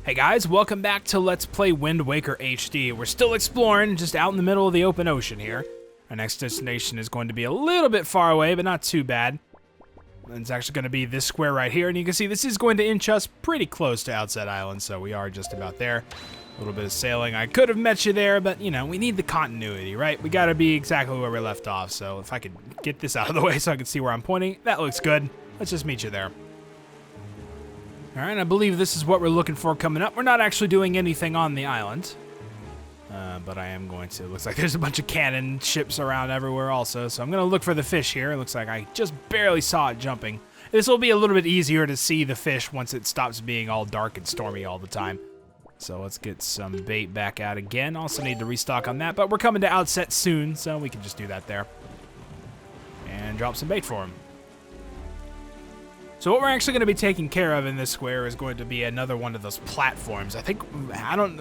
Hey guys, welcome back to Let's Play Wind Waker HD. We're still exploring, just out in the middle of the open ocean here. Our next destination is going to be a little bit far away, but not too bad. It's actually going to be this square right here, and you can see this is going to inch us pretty close to Outset Island, so we are just about there. A little bit of sailing. I could have met you there, but, you know, we need the continuity, right? We got to be exactly where we left off, so if I could get this out of the way so I can see where I'm pointing, that looks good. Let's just meet you there. All right, I believe this is what we're looking for coming up. We're not actually doing anything on the island, but I am going to. Looks like there's a bunch of cannon ships around everywhere also, so I'm going to look for the fish here. It looks like I just barely saw it jumping. This will be a little bit easier to see the fish once it stops being all dark and stormy all the time. So let's get some bait back out again. Also need to restock on that, but we're coming to Outset soon, so we can just do that there. And drop some bait for him. So what we're actually going to be taking care of in this square is going to be another one of those platforms.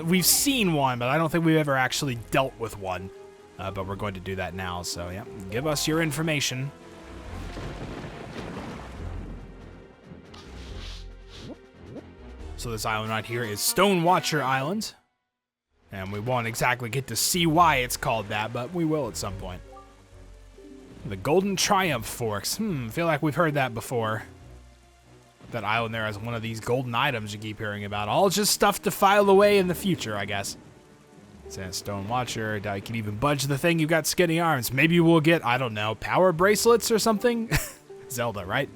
We've seen one, but I don't think we've ever actually dealt with one. But we're going to do that now, so yeah, give us your information. So this island right here is Stone Watcher Island. And we won't exactly get to see why it's called that, but we will at some point. The Golden Triumph Forks. Feel like we've heard that before. That island there has one of these golden items you keep hearing about. All just stuff to file away in the future, I guess. It says Stone Watcher. Doubt you can even budge the thing. You've got skinny arms. Maybe we'll get, I don't know, power bracelets or something? Zelda, right?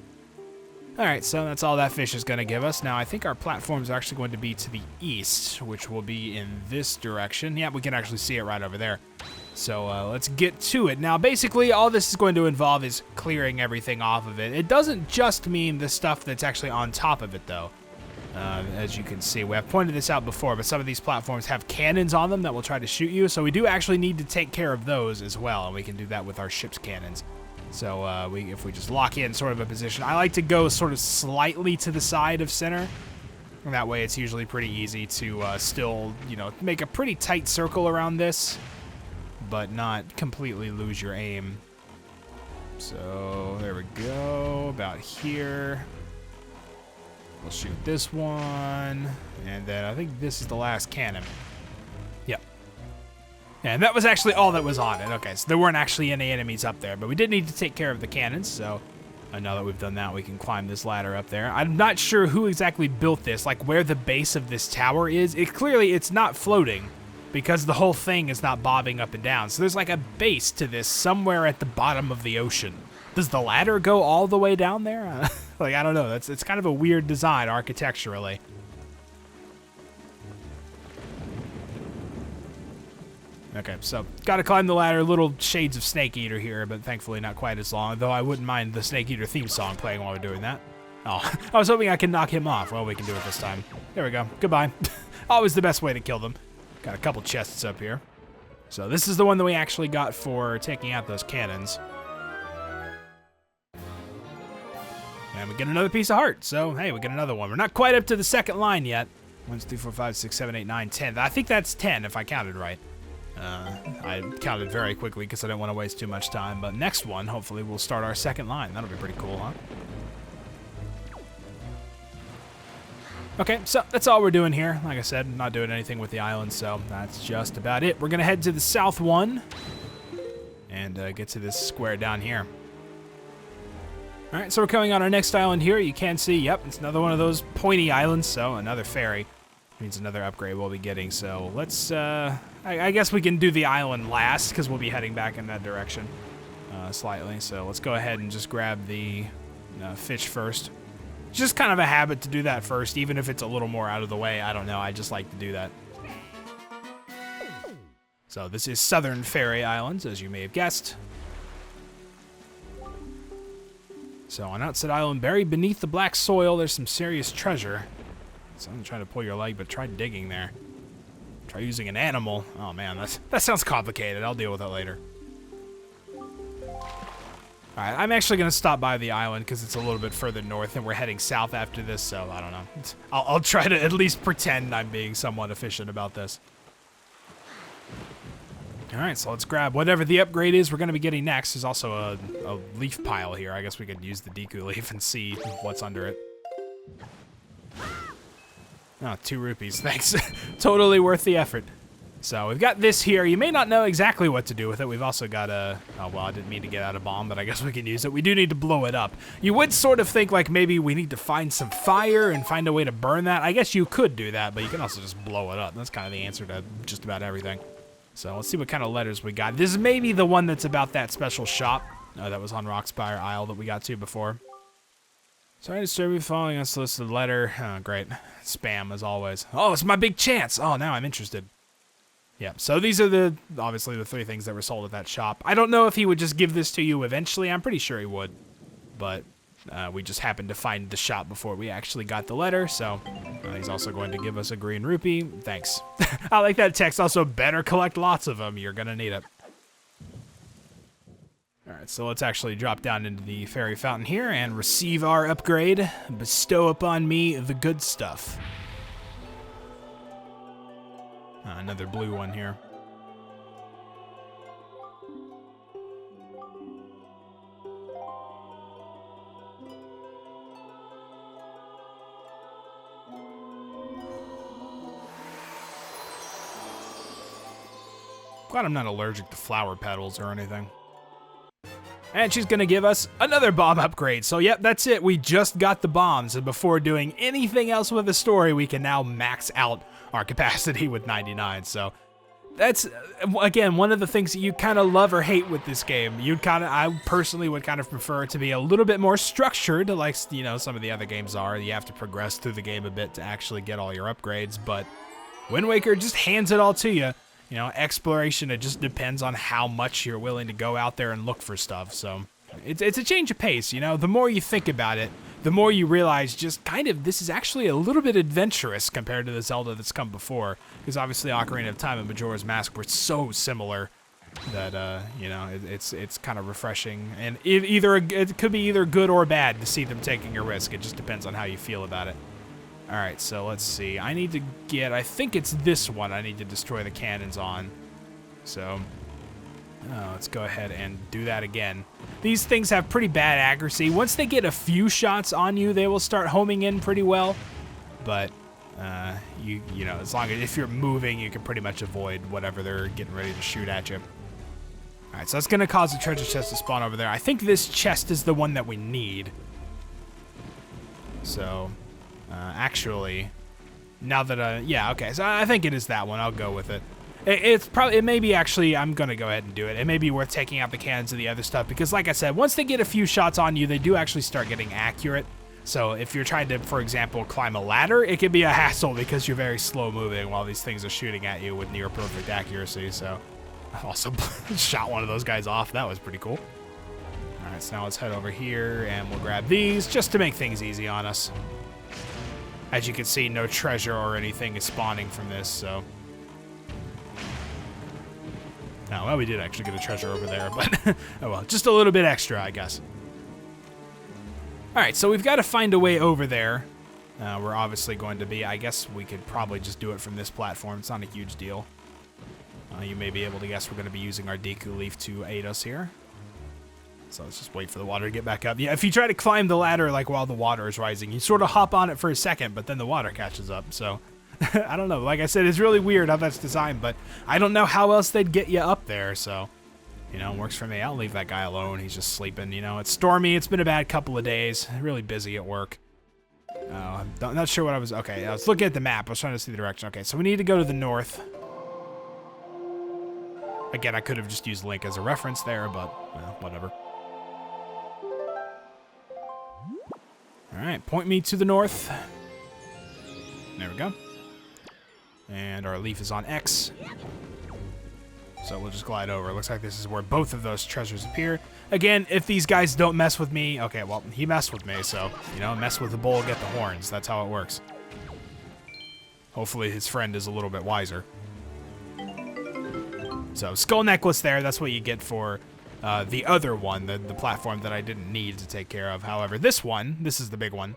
Alright, so that's all that fish is going to give us. Now, I think our platform's actually going to be to the east, which will be in this direction. Yeah, we can actually see it right over there. So let's get to it. Now, basically, all this is going to involve is clearing everything off of it. It doesn't just mean the stuff that's actually on top of it, though. As you can see, we have pointed this out before, but some of these platforms have cannons on them that will try to shoot you, so we do actually need to take care of those as well, and we can do that with our ship's cannons. So if we just lock in sort of a position, I like to go sort of slightly to the side of center. And that way it's usually pretty easy to still, you know, make a pretty tight circle around this, but not completely lose your aim. So there we go, about here. We'll shoot this one, and then I think this is the last cannon. Yep. And that was actually all that was on it. Okay, so there weren't actually any enemies up there, but we did need to take care of the cannons, so now that we've done that, we can climb this ladder up there. I'm not sure who exactly built this, like where the base of this tower is. Clearly, it's not floating because the whole thing is not bobbing up and down. So there's like a base to this somewhere at the bottom of the ocean. Does the ladder go all the way down there? Like, I don't know. It's kind of a weird design architecturally. Okay, so gotta climb the ladder. Little shades of Snake Eater here, but thankfully not quite as long, though I wouldn't mind the Snake Eater theme song playing while we're doing that. Oh, I was hoping I could knock him off. Well, we can do it this time. There we go. Goodbye. Always the best way to kill them. Got a couple chests up here. So this is the one that we actually got for taking out those cannons. And we get another piece of heart, so hey, we get another one. We're not quite up to the second line yet. 1, 2, 3, 4, 5, 6, 7, 8, 9, 10. I think that's 10 if I counted right. I counted very quickly because I didn't want to waste too much time, but next one, hopefully, we'll start our second line. That'll be pretty cool, huh? Okay, so that's all we're doing here. Like I said, not doing anything with the island, so that's just about it. We're going to head to the south one and get to this square down here. All right, so we're coming on our next island here. You can see, yep, it's another one of those pointy islands, so another ferry. Means another upgrade we'll be getting, so let's, I guess we can do the island last, because we'll be heading back in that direction slightly. So let's go ahead and just grab the fish first. It's just kind of a habit to do that first, even if it's a little more out of the way. I don't know, I just like to do that. So this is Southern Ferry Islands, as you may have guessed. So on Outset Island, buried beneath the black soil, there's some serious treasure. So I'm trying to pull your leg, but try digging there. Try using an animal. Oh man, that sounds complicated. I'll deal with it later. Alright, I'm actually going to stop by the island because it's a little bit further north and we're heading south after this, so I don't know. I'll try to at least pretend I'm being somewhat efficient about this. Alright, so let's grab whatever the upgrade is we're going to be getting next. There's also a leaf pile here. I guess we could use the Deku leaf and see what's under it. Oh, 2 rupees. Thanks. Totally worth the effort. So we've got this here. You may not know exactly what to do with it. We've also got a... Oh, well, I didn't mean to get out a bomb, but I guess we can use it. We do need to blow it up. You would sort of think, like, maybe we need to find some fire and find a way to burn that. I guess you could do that, but you can also just blow it up. That's kind of the answer to just about everything. So let's see what kind of letters we got. This may be the one that's about that special shop that was on Rockspire Isle that we got to before. Sorry to disturb you following unsolicited letter. Oh, great. Spam, as always. Oh, it's my big chance. Oh, now I'm interested. Yeah, so these are obviously the 3 things that were sold at that shop. I don't know if he would just give this to you eventually. I'm pretty sure he would. But we just happened to find the shop before we actually got the letter, so he's also going to give us a green rupee. Thanks. I like that text. Also, better collect lots of them. You're going to need it. Alright, so let's actually drop down into the fairy fountain here and receive our upgrade. Bestow upon me the good stuff. Another blue one here. Glad I'm not allergic to flower petals or anything. And she's gonna give us another bomb upgrade. So yep, that's it. We just got the bombs, and before doing anything else with the story, we can now max out our capacity with 99. So that's, again, one of the things that you kind of love or hate with this game. I personally would kind of prefer it to be a little bit more structured, like, you know, some of the other games are. You have to progress through the game a bit to actually get all your upgrades, but Wind Waker just hands it all to you. You know, exploration, it just depends on how much you're willing to go out there and look for stuff. So it's a change of pace, you know. The more you think about it, the more you realize just kind of this is actually a little bit adventurous compared to the Zelda that's come before. Because obviously Ocarina of Time and Majora's Mask were so similar that, you know, it's kind of refreshing. And it could be either good or bad to see them taking a risk. It just depends on how you feel about it. All right, so let's see. I need to get, I think it's this one I need to destroy the cannons on. So let's go ahead and do that again. These things have pretty bad accuracy. Once they get a few shots on you, they will start homing in pretty well. But you know, as long as if you're moving, you can pretty much avoid whatever they're getting ready to shoot at you. All right, so that's gonna cause the treasure chest to spawn over there. I think this chest is the one that we need. So actually, now that yeah, okay, so I think it is that one. I'll go with it. It may be actually, I'm gonna go ahead and do it. It may be worth taking out the cannons of the other stuff because, like I said, once they get a few shots on you, they do actually start getting accurate. So if you're trying to, for example, climb a ladder, it can be a hassle because you're very slow moving while these things are shooting at you with near perfect accuracy. So I also shot one of those guys off. That was pretty cool. All right, so now let's head over here and we'll grab these just to make things easy on us. As you can see, no treasure or anything is spawning from this, so. Oh, well, we did actually get a treasure over there, but oh well, just a little bit extra, I guess. All right, so we've got to find a way over there. We're obviously going to be, I guess we could probably just do it from this platform. It's not a huge deal. You may be able to guess we're going to be using our Deku Leaf to aid us here. So let's just wait for the water to get back up. Yeah, if you try to climb the ladder like while the water is rising, you sort of hop on it for a second, but then the water catches up. So I don't know. Like I said, it's really weird how that's designed, but I don't know how else they'd get you up there. So, you know, it works for me. I'll leave that guy alone. He's just sleeping. You know, it's stormy. It's been a bad couple of days. Really busy at work. I'm not sure what I was. Okay, I was looking at the map. I was trying to see the direction. Okay, so we need to go to the north. Again, I could have just used Link as a reference there, but whatever. All right, point me to the north. There we go. And our leaf is on X. So we'll just glide over. It looks like this is where both of those treasures appear. Again, if these guys don't mess with me, okay, well, he messed with me, so, you know, mess with the bull, get the horns. That's how it works. Hopefully his friend is a little bit wiser. So, skull necklace there, that's what you get for the other one, the platform that I didn't need to take care of. However, this one, this is the big one.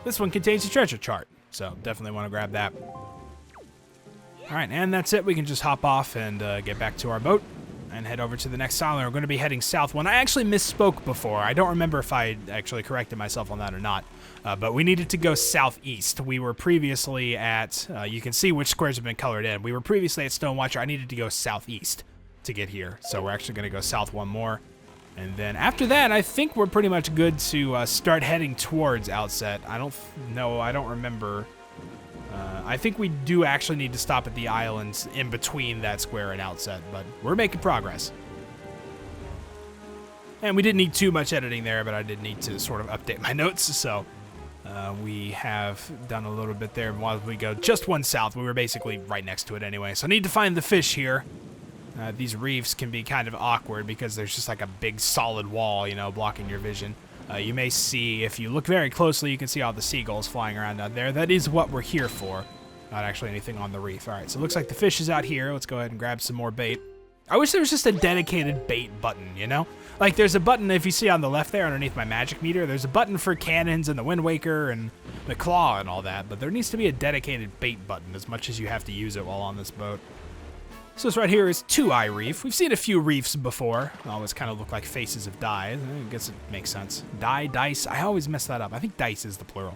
This one contains a treasure chart, so definitely want to grab that. All right, and that's it. We can just hop off and get back to our boat. and head over to the next island. We're going to be heading south. When I actually misspoke before, I don't remember if I actually corrected myself on that or not, but we needed to go southeast. We were previously at, you can see which squares have been colored in. We were previously at Stonewatcher. I needed to go southeast to get here, so we're actually going to go south one more. And then after that, I think we're pretty much good to start heading towards Outset. I don't remember. I think we do actually need to stop at the islands in between that square and Outset, but we're making progress. And we didn't need too much editing there, but I did need to sort of update my notes, so we have done a little bit there. While we go just one south, we were basically right next to it anyway. So I need to find the fish here. These reefs can be kind of awkward because there's just like a big solid wall, you know, blocking your vision. You may see, if you look very closely, you can see all the seagulls flying around out there. That is what we're here for, not actually anything on the reef. All right, so it looks like the fish is out here. Let's go ahead and grab some more bait. I wish there was just a dedicated bait button, you know? Like, there's a button, if you see on the left there underneath my magic meter, there's a button for cannons and the Wind Waker and the claw and all that, but there needs to be a dedicated bait button as much as you have to use it while on this boat. So this right here is Two-Eye Reef. We've seen a few reefs before. They always kind of look like faces of die. I guess it makes sense. Dice. I always mess that up. I think dice is the plural.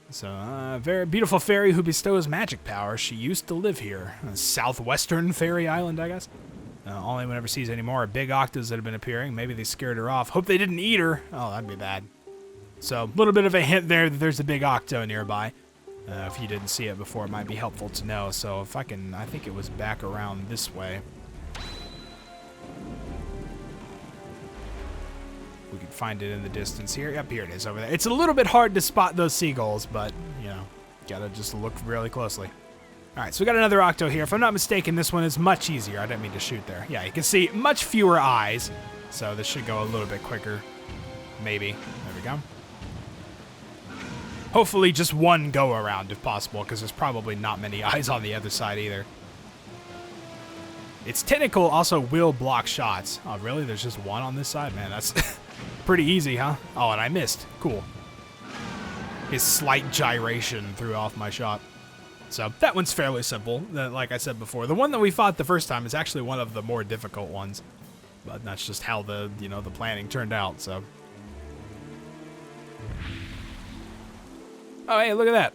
So, very beautiful fairy who bestows magic power. She used to live here. Southwestern Fairy Island, I guess. All anyone ever sees anymore are big octos that have been appearing. Maybe they scared her off. Hope they didn't eat her. Oh, that'd be bad. So, a little bit of a hint there that there's a big octo nearby. If you didn't see it before, it might be helpful to know. So if I think it was back around this way. We can find it in the distance here. Yep, here it is over there. It's a little bit hard to spot those seagulls, but, you know, gotta just look really closely. All right, so we got another octo here. If I'm not mistaken, this one is much easier. I didn't mean to shoot there. Yeah, you can see much fewer eyes, so this should go a little bit quicker. Maybe. There we go. Hopefully just one go around if possible, because there's probably not many eyes on the other side either. Its tentacle also will block shots. Oh, really? There's just one on this side? Man, that's pretty easy, huh? Oh, and I missed. Cool. His slight gyration threw off my shot. So that one's fairly simple. Like I said before, the one that we fought the first time is actually one of the more difficult ones. But that's just how the planning turned out, so... Oh, hey, look at that.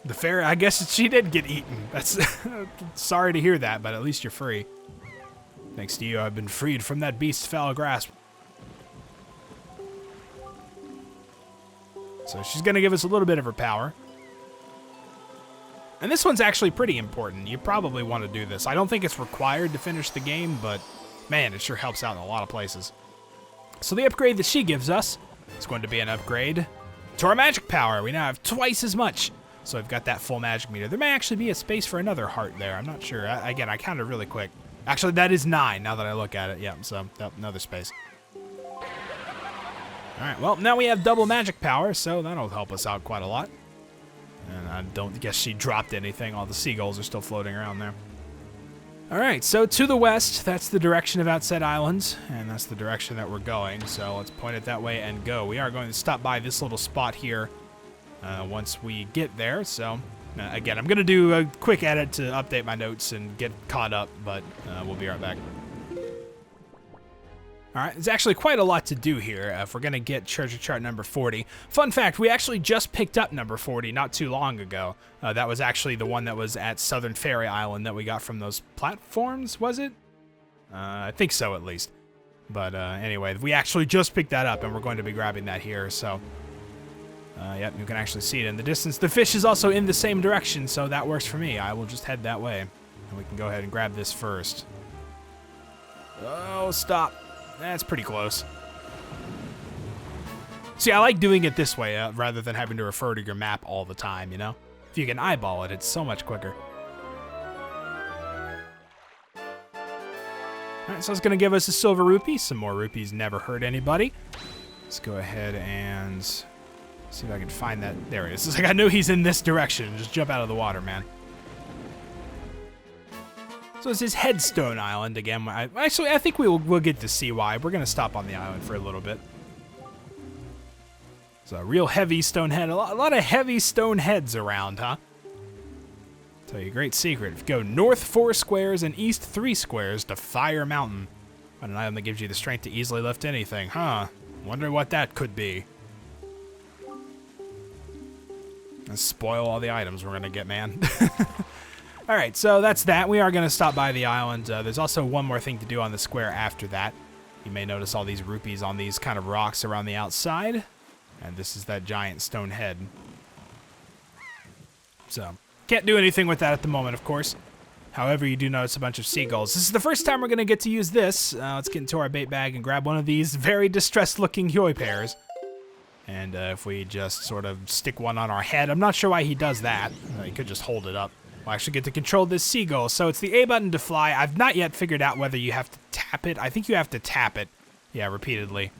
The fairy, I guess she did get eaten. That's sorry to hear that, but at least you're free. Thanks to you, I've been freed from that beast's foul grasp. So she's going to give us a little bit of her power. And this one's actually pretty important. You probably want to do this. I don't think it's required to finish the game, but man, it sure helps out in a lot of places. So the upgrade that she gives us is going to be an upgrade to our magic power. We now have twice as much. So I've got that full magic meter. There may actually be a space for another heart there. I'm not sure. Again, I counted really quick. Actually, that is 9 now that I look at it. Yeah, so another space. All right, well, now we have double magic power, so that'll help us out quite a lot. And I don't guess she dropped anything. All the seagulls are still floating around there. All right, so to the west, that's the direction of Outset Island, and that's the direction that we're going. So let's point it that way and go. We are going to stop by this little spot here once we get there. So again, I'm going to do a quick edit to update my notes and get caught up, but we'll be right back. All right, there's actually quite a lot to do here if we're going to get treasure chart number 40. Fun fact, we actually just picked up number 40 not too long ago. That was actually the one that was at Southern Fairy Island that we got from those platforms, was it? I think so, at least. But anyway, we actually just picked that up, and we're going to be grabbing that here, so... yep, you can actually see it in the distance. The fish is also in the same direction, so that works for me. I will just head that way, and we can go ahead and grab this first. Oh, stop. That's pretty close. See, I like doing it this way rather than having to refer to your map all the time, you know? If you can eyeball it, it's so much quicker. Alright, so it's going to give us a silver rupee. Some more rupees never hurt anybody. Let's go ahead and see if I can find that. There it is. It's like I know he's in this direction. Just jump out of the water, man. So this is Headstone Island again. Actually, I think we'll get to see why. We're going to stop on the island for a little bit. It's a real heavy stone head. A lot of heavy stone heads around, huh? Tell you a great secret. If you go north 4 squares and east 3 squares to Fire Mountain, an item that gives you the strength to easily lift anything. Huh. Wonder what that could be. And spoil all the items we're going to get, man. Alright, so that's that. We are going to stop by the island. There's also one more thing to do on the square after that. You may notice all these rupees on these kind of rocks around the outside. And this is that giant stone head. So, can't do anything with that at the moment, of course. However, you do notice a bunch of seagulls. This is the first time we're going to get to use this. Let's get into our bait bag and grab one of these very distressed-looking Hyoi pairs. And if we just sort of stick one on our head, I'm not sure why he does that. He could just hold it up. We'll actually get to control this seagull. So it's the A button to fly. I've not yet figured out whether you have to tap it. I think you have to tap it, yeah, repeatedly.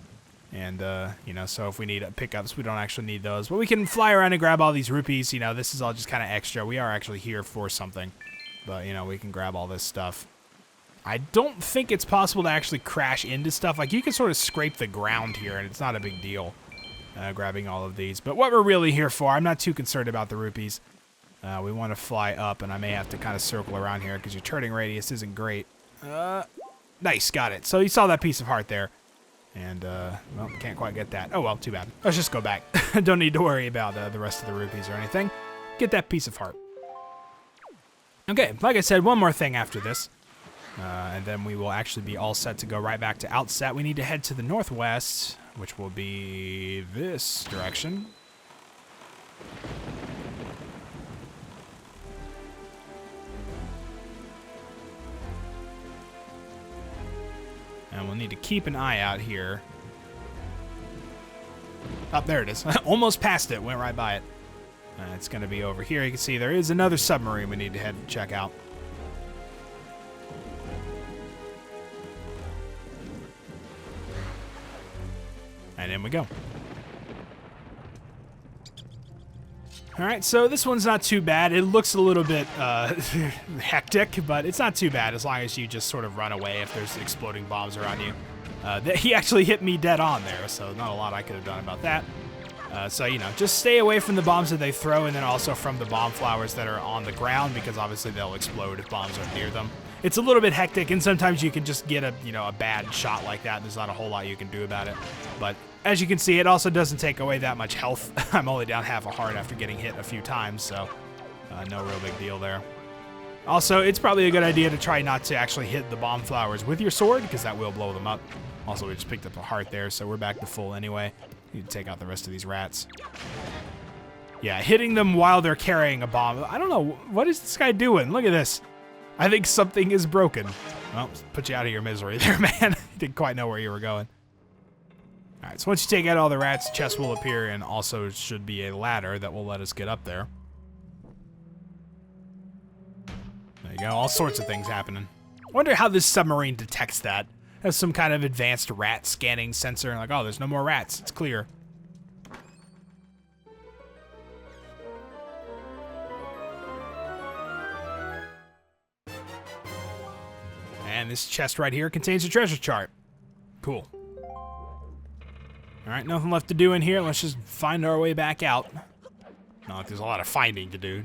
And, you know, so if we need pickups, we don't actually need those. But we can fly around and grab all these rupees. You know, this is all just kind of extra. We are actually here for something. But, you know, we can grab all this stuff. I don't think it's possible to actually crash into stuff. Like, you can sort of scrape the ground here, and it's not a big deal grabbing all of these. But what we're really here for, I'm not too concerned about the rupees. We want to fly up, and I may have to kind of circle around here because your turning radius isn't great. Nice, got it. So you saw that piece of heart there. And, well, can't quite get that. Oh, well, too bad. Let's just go back. Don't need to worry about the rest of the rupees or anything. Get that piece of heart. Okay, like I said, one more thing after this. And then we will actually be all set to go right back to Outset. We need to head to the northwest, which will be this direction. And we'll need to keep an eye out here. Oh, there it is. Almost passed it. Went right by it. It's going to be over here. You can see there is another submarine we need to head and check out. And in we go. Alright, so this one's not too bad. It looks a little bit hectic, but it's not too bad as long as you just sort of run away if there's exploding bombs around you. He actually hit me dead on there, so not a lot I could have done about that. So, you know, just stay away from the bombs that they throw, and then also from the bomb flowers that are on the ground, because obviously they'll explode if bombs are near them. It's a little bit hectic, and sometimes you can just get a, you know, a bad shot like that, and there's not a whole lot you can do about it. But as you can see, it also doesn't take away that much health. I'm only down half a heart after getting hit a few times, so no real big deal there. Also, it's probably a good idea to try not to actually hit the bomb flowers with your sword, because that will blow them up. Also, we just picked up a heart there, so we're back to full anyway. Need to take out the rest of these rats. Yeah, hitting them while they're carrying a bomb. I don't know. What is this guy doing? Look at this. I think something is broken. Well, put you out of your misery there, man. Didn't quite know where you were going. Alright, so once you take out all the rats, chests will appear, and also should be a ladder that will let us get up there. There you go. All sorts of things happening. I wonder how this submarine detects that. Has some kind of advanced rat scanning sensor. Like, oh, there's no more rats. It's clear. And this chest right here contains a treasure chart. Cool. Alright, nothing left to do in here. Let's just find our way back out. Not like there's a lot of finding to do.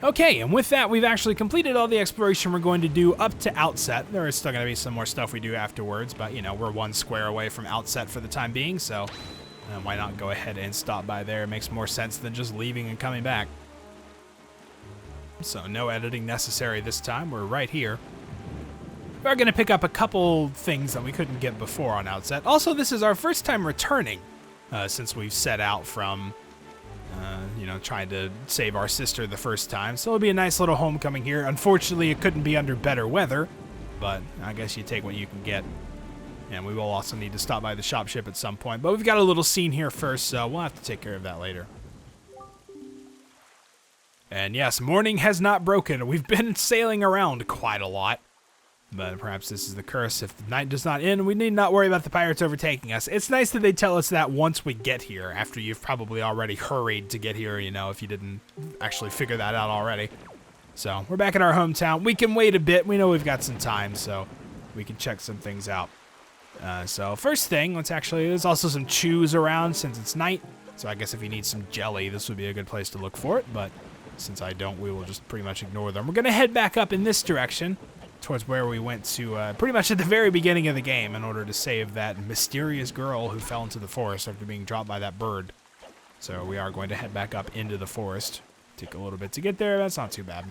Okay, and with that, we've actually completed all the exploration we're going to do up to Outset. There is still going to be some more stuff we do afterwards, but, you know, we're 1 square away from Outset for the time being, so why not go ahead and stop by there? It makes more sense than just leaving and coming back. So no editing necessary this time. We're right here. We're going to pick up a couple things that we couldn't get before on Outset. Also, this is our first time returning since we've set out from... you know, trying to save our sister the first time. So it'll be a nice little homecoming here. Unfortunately, it couldn't be under better weather, but I guess you take what you can get. And we will also need to stop by the shop ship at some point. But we've got a little scene here first, so we'll have to take care of that later. And yes, morning has not broken. We've been sailing around quite a lot. But perhaps this is the curse. If the night does not end, we need not worry about the pirates overtaking us. It's nice that they tell us that once we get here, after you've probably already hurried to get here, you know, if you didn't actually figure that out already. So, we're back in our hometown. We can wait a bit. We know we've got some time, so we can check some things out. So first thing, there's also some chews around since it's night. So I guess if you need some jelly, this would be a good place to look for it. But since I don't, we will just pretty much ignore them. We're going to head back up in this direction towards where we went to pretty much at the very beginning of the game in order to save that mysterious girl who fell into the forest after being dropped by that bird. So we are going to head back up into the forest. Take a little bit to get there. That's not too bad.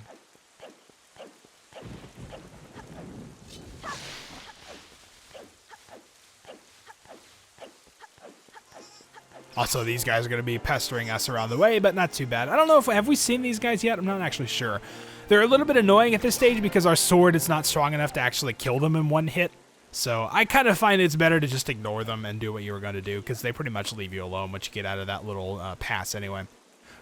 Also, these guys are going to be pestering us around the way, but not too bad. I don't know if have we seen these guys yet? I'm not actually sure. They're a little bit annoying at this stage because our sword is not strong enough to actually kill them in one hit. So I kind of find it's better to just ignore them and do what you were going to do because they pretty much leave you alone once you get out of that little pass anyway.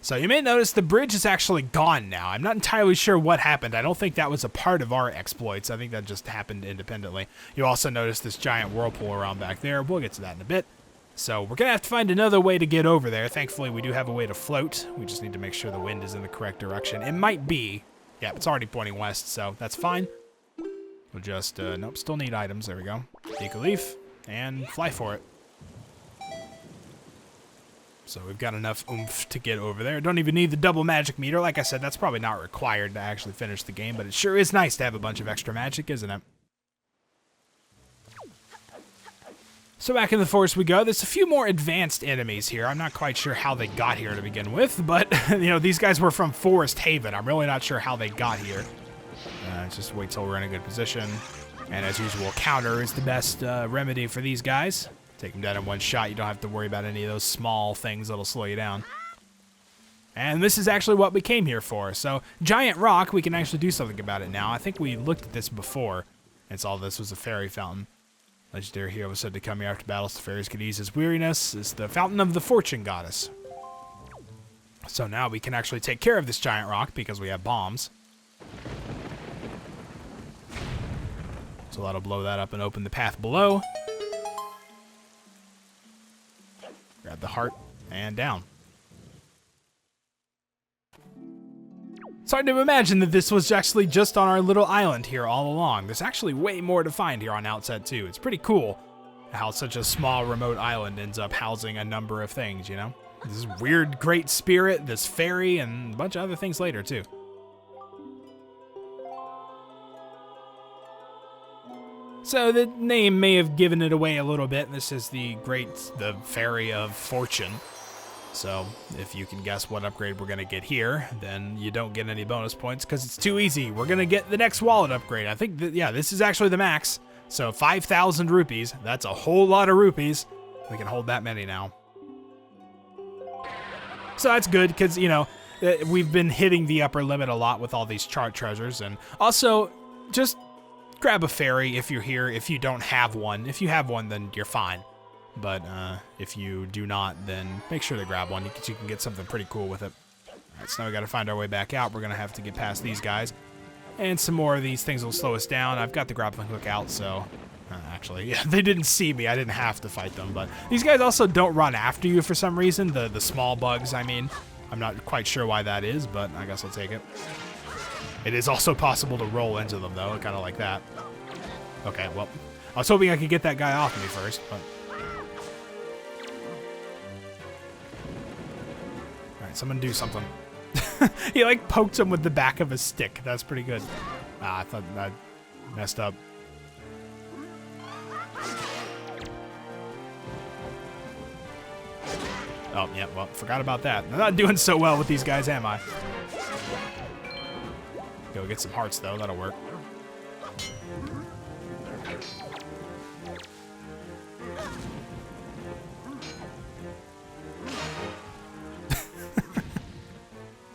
So you may notice the bridge is actually gone now. I'm not entirely sure what happened. I don't think that was a part of our exploits. I think that just happened independently. You also notice this giant whirlpool around back there. We'll get to that in a bit. So we're going to have to find another way to get over there. Thankfully, we do have a way to float. We just need to make sure the wind is in the correct direction. It might be. Yeah, it's already pointing west, so that's fine. We'll just, nope, still need items. There we go. Take a leaf and fly for it. So we've got enough oomph to get over there. Don't even need the double magic meter. Like I said, that's probably not required to actually finish the game, but it sure is nice to have a bunch of extra magic, isn't it? So back in the forest we go. There's a few more advanced enemies here. I'm not quite sure how they got here to begin with, but you know, these guys were from Forest Haven. I'm really not sure how they got here. Just wait till we're in a good position. And as usual, counter is the best remedy for these guys. Take them down in one shot. You don't have to worry about any of those small things that'll slow you down. And this is actually what we came here for. So, giant rock, we can actually do something about it now. I think we looked at this before. It's all this was a fairy fountain. Legendary hero was said to come here after battles. The fairies could ease his weariness. It's the fountain of the fortune goddess. So now we can actually take care of this giant rock because we have bombs. So that'll blow that up and open the path below. Grab the heart and down. It's hard to imagine that this was actually just on our little island here all along. There's actually way more to find here on Outset too. It's pretty cool how such a small remote island ends up housing a number of things, you know? This weird great spirit, this fairy, and a bunch of other things later too. So the name may have given it away a little bit. This is the fairy of fortune. So if you can guess what upgrade we're going to get here, then you don't get any bonus points because it's too easy. We're going to get the next wallet upgrade. I think, yeah, this is actually the max. So 5,000 rupees. That's a whole lot of rupees. We can hold that many now. So that's good because, you know, we've been hitting the upper limit a lot with all these chart treasures. And also, just grab a fairy if you're here. If you don't have one. If you have one, then you're fine. But if you do not, then make sure to grab one because you can get something pretty cool with it. Alright, so now we got to find our way back out. We're going to have to get past these guys. And some more of these things will slow us down. I've got the grappling hook out, so... actually, yeah, they didn't see me. I didn't have to fight them. But these guys also don't run after you for some reason. The small bugs, I mean. I'm not quite sure why that is, but I guess I'll take it. It is also possible to roll into them, though. Kind of like that. Okay, well... I was hoping I could get that guy off me first, but... Someone do something. He like poked him with the back of a stick. That's pretty good. I thought I messed up. Oh, yeah, well, forgot about that. I'm not doing so well with these guys, am I? Go get some hearts, though. That'll work.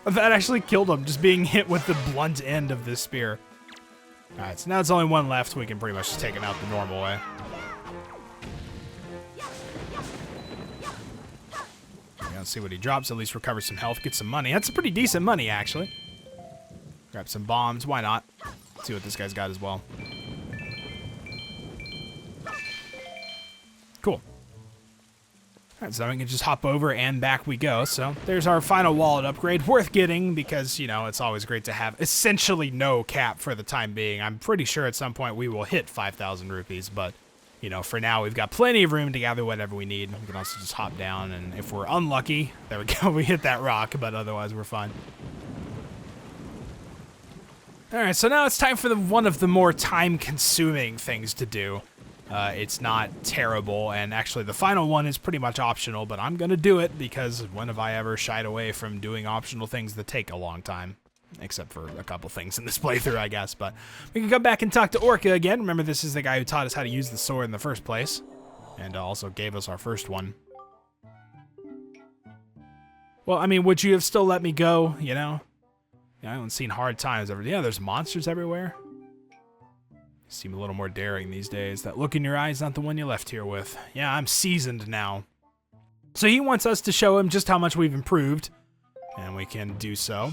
That actually killed him, just being hit with the blunt end of this spear. Alright, so now it's only one left. We can pretty much just take it out the normal way. Let's see what he drops. At least recover some health, get some money. That's pretty decent money, actually. Grab some bombs. Why not? See what this guy's got as well. Cool. Alright, so we can just hop over and back we go. So there's our final wallet upgrade. Worth getting because, you know, it's always great to have essentially no cap for the time being. I'm pretty sure at some point we will hit 5,000 rupees, but, you know, for now, we've got plenty of room to gather whatever we need. We can also just hop down, and if we're unlucky, there we go, we hit that rock, but otherwise we're fine. All right, so now it's time for one of the more time-consuming things to do. It's not terrible, and actually the final one is pretty much optional, but I'm going to do it because when have I ever shied away from doing optional things that take a long time? Except for a couple things in this playthrough, I guess. But we can come back and talk to Orca again. Remember, this is the guy who taught us how to use the sword in the first place, and also gave us our first one. Well, I mean, would you have still let me go, you know? Yeah, I haven't seen hard times ever. Yeah, there's monsters everywhere. You seem a little more daring these days. That look in your eye is not the one you left here with. Yeah, I'm seasoned now. So he wants us to show him just how much we've improved, and we can do so.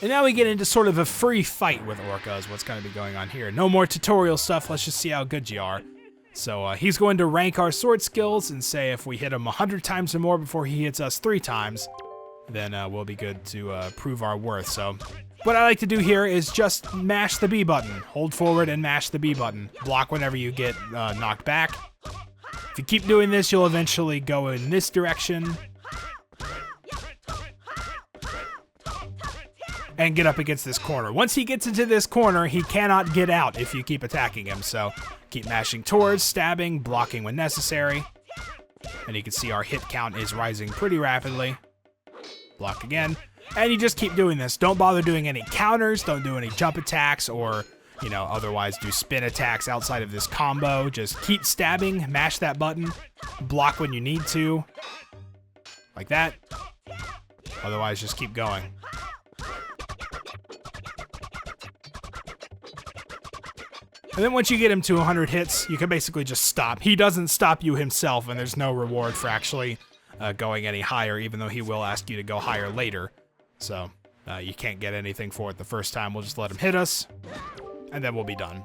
And now we get into sort of a free fight with Orca is what's going to be going on here. No more tutorial stuff, let's just see how good you are. So he's going to rank our sword skills and say if we hit him 100 times or more before he hits us 3 times, then we'll be good to prove our worth. So what I like to do here is just mash the B button. Hold forward and mash the B button. Block whenever you get knocked back. If you keep doing this, you'll eventually go in this direction and get up against this corner. Once he gets into this corner, he cannot get out if you keep attacking him. So keep mashing towards, stabbing, blocking when necessary. And you can see our hit count is rising pretty rapidly. Block again. And you just keep doing this. Don't bother doing any counters. Don't do any jump attacks or, you know, otherwise do spin attacks outside of this combo. Just keep stabbing, mash that button, block when you need to. Like that. Otherwise, just keep going. And then once you get him to 100 hits, you can basically just stop. He doesn't stop you himself, and there's no reward for actually going any higher, even though he will ask you to go higher later. So you can't get anything for it the first time. We'll just let him hit us, and then we'll be done.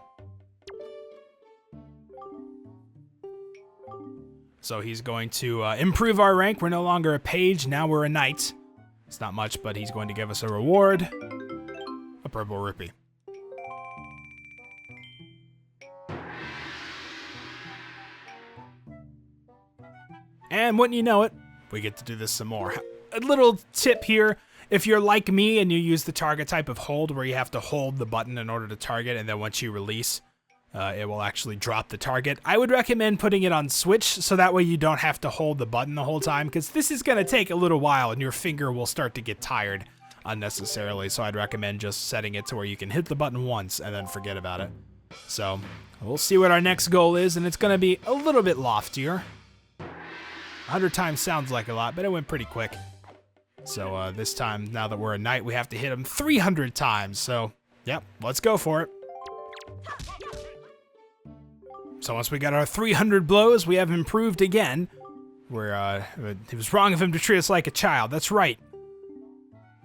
So he's going to improve our rank. We're no longer a page, now we're a knight. It's not much, but he's going to give us a reward. A purple rupee. And wouldn't you know it, we get to do this some more. A little tip here, if you're like me and you use the target type of hold where you have to hold the button in order to target, and then once you release, it will actually drop the target. I would recommend putting it on switch so that way you don't have to hold the button the whole time, because this is going to take a little while and your finger will start to get tired unnecessarily. So I'd recommend just setting it to where you can hit the button once and then forget about it. So we'll see what our next goal is, and it's going to be a little bit loftier. 100 times sounds like a lot, but it went pretty quick. So this time, now that we're a knight, we have to hit him 300 times. So, yep, let's go for it. So once we got our 300 blows, we have improved again. It was wrong of him to treat us like a child. That's right.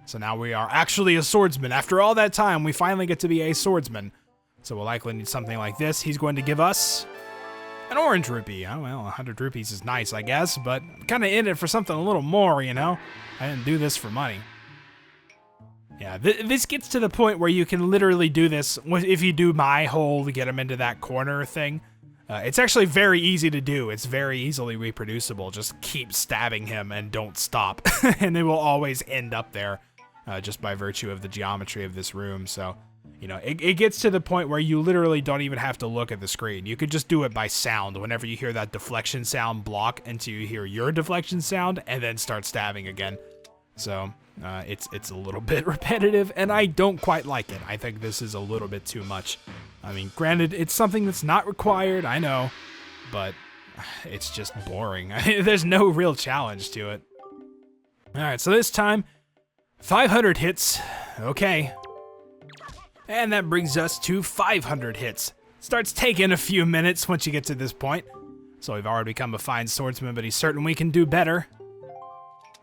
So now we are actually a swordsman. After all that time, we finally get to be a swordsman. So we'll likely need something like this. He's going to give us an orange rupee. Oh, well, 100 rupees is nice, I guess, but I'm kind of in it for something a little more, you know? I didn't do this for money. Yeah, this gets to the point where you can literally do this if you do my whole get him into that corner thing. It's actually very easy to do. It's very easily reproducible. Just keep stabbing him and don't stop. And it will always end up there just by virtue of the geometry of this room, so... You know, it gets to the point where you literally don't even have to look at the screen. You could just do it by sound. Whenever you hear that deflection sound, block until you hear your deflection sound, and then start stabbing again. So, it's a little bit repetitive, and I don't quite like it. I think this is a little bit too much. I mean, granted, it's something that's not required, I know, but it's just boring. There's no real challenge to it. Alright, so this time, 500 hits. Okay. And that brings us to 500 hits. Starts taking a few minutes once you get to this point. So we've already become a fine swordsman, but he's certain we can do better.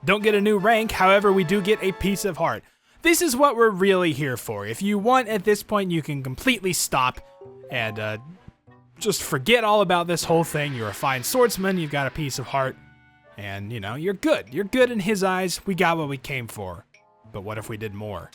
Don't get a new rank, however, we do get a piece of heart. This is what we're really here for. If you want at this point, you can completely stop and just forget all about this whole thing. You're a fine swordsman, you've got a piece of heart, and you know, you're good. You're good in his eyes. We got what we came for. But what if we did more?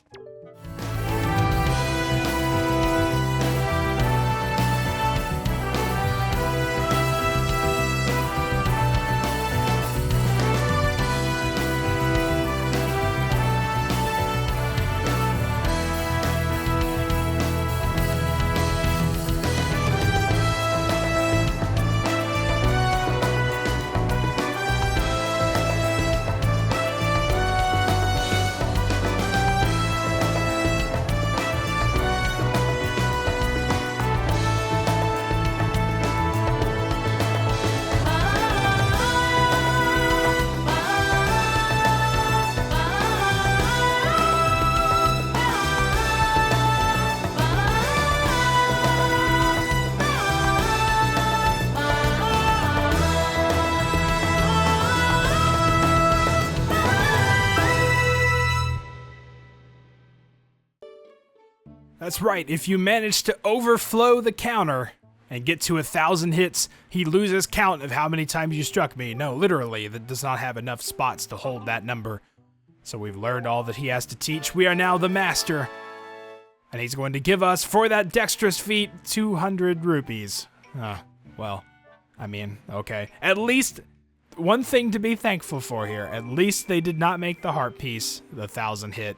That's right, if you manage to overflow the counter and get to 1,000 hits, he loses count of how many times you struck me. No, literally, that does not have enough spots to hold that number. So we've learned all that he has to teach. We are now the master. And he's going to give us, for that dexterous feat, 200 rupees. Well, I mean, okay. At least, one thing to be thankful for here. At least they did not make the heart piece the 1,000 hit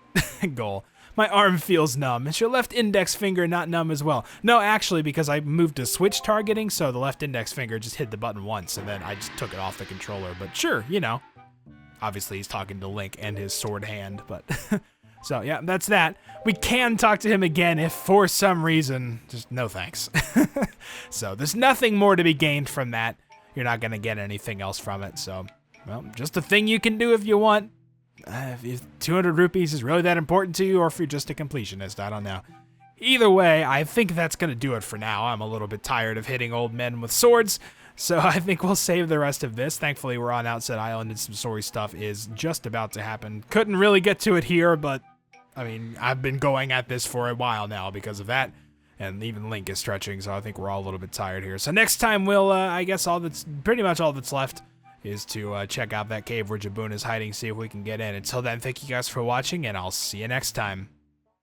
goal. My arm feels numb. Is your left index finger not numb as well? No, actually, because I moved to switch targeting, so the left index finger just hit the button once, and then I just took it off the controller. But sure, you know. Obviously, he's talking to Link and his sword hand, but... So, yeah, that's that. We can talk to him again if, for some reason, just no thanks. So, there's nothing more to be gained from that. You're not going to get anything else from it, so... Well, just a thing you can do if you want. If 200 rupees is really that important to you, or if you're just a completionist, I don't know. Either way, I think that's going to do it for now. I'm a little bit tired of hitting old men with swords, so I think we'll save the rest of this. Thankfully, we're on Outset Island, and some story stuff is just about to happen. Couldn't really get to it here, but, I mean, I've been going at this for a while now because of that, and even Link is stretching, so I think we're all a little bit tired here. So next time, we'll, I guess pretty much all that's left is to check out that cave where Jabun is hiding, see if we can get in. Until then, thank you guys for watching, and I'll see you next time.